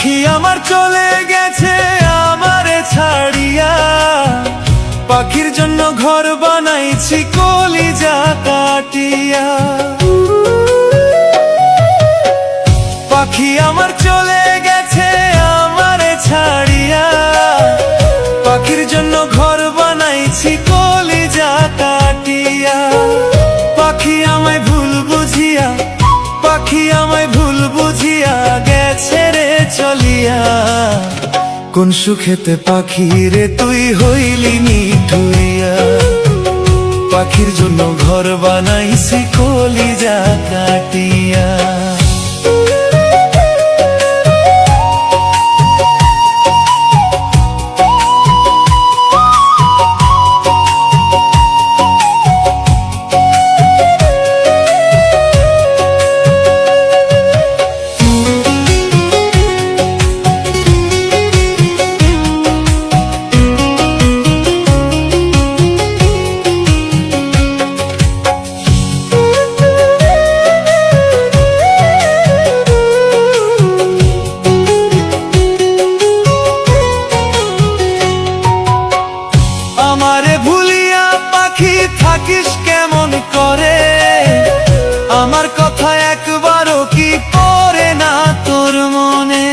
পাখি আমার চলে গেছে আমারে ছাড়িয়া, পাখির জন্য ঘর বানাইছি কলিজা কাটিয়া। পাখি আমার চলে গেছে আমারে ছাড়িয়া, পাখির জন্য ঘর বানাইছি কলিজা কাটিয়া। পাখি আমায় ভুল বুঝিয়া, পাখি আমায় ভুল বুঝিয়া গেছে রে চলিয়া। কোন সুখেতে পাখি রে তুই হইলি নিঠুরিয়া, পাখির জন্য ঘর বানাইছি কলিজা কাটিয়া। আমারে ভুলিয়া পাখি থাকিস কেমন করে, আমার কথা একবারও কি পড়ে না তোর মনে।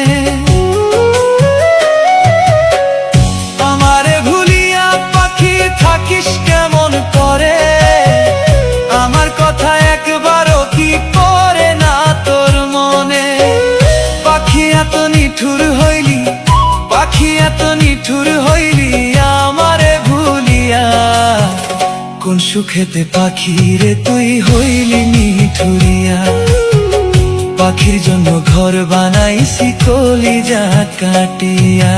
আমারে ভুলিয়া পাখি থাকিস কেমন করে, আমার কথা একবারও কি পড়ে না তোর মনে। পাখি এত নিঠুর হইলি, পাখি এত নিঠুর হইলি আমারে ভুলিয়া। কোন সুখেতে পাখি রে তুই হইলি নিঠুরিয়া, পাখির জন্য ঘর বানাইছি কলিজা কাটিয়া।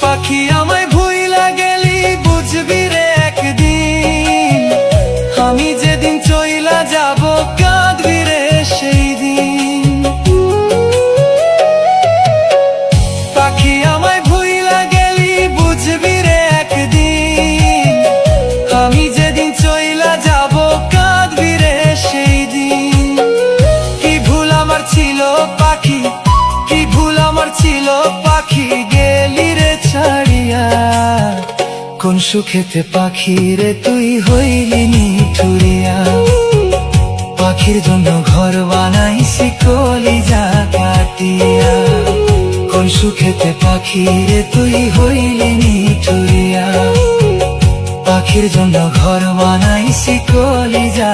পাখি আমায় ভুইলা গেলি বুঝবি রে একদিন, আমি যেদিন চইলা যাব কাঁদবি রে সেই দিন। পাখি আমায় ভুইলা গেলি বুঝবি রে একদিন, আমি যেদিন চইলা যাব কাঁদবি রে সেই দিন। কি ভুল আমার ছিল পাখি, কি ভুল আমার ছিল পাখি গেলি রে ছাড়িয়া। কোন সুখেতে পাখি রে তুই হইলি নিঠুরিয়া, পাখির জন্য ঘর বানাইছি কলিজা কাটিয়া। কোন সুখেতে পাখি রে তুই হইলি নিঠুরিয়া, পাখির জন্য ঘর বানাইছি কলিজা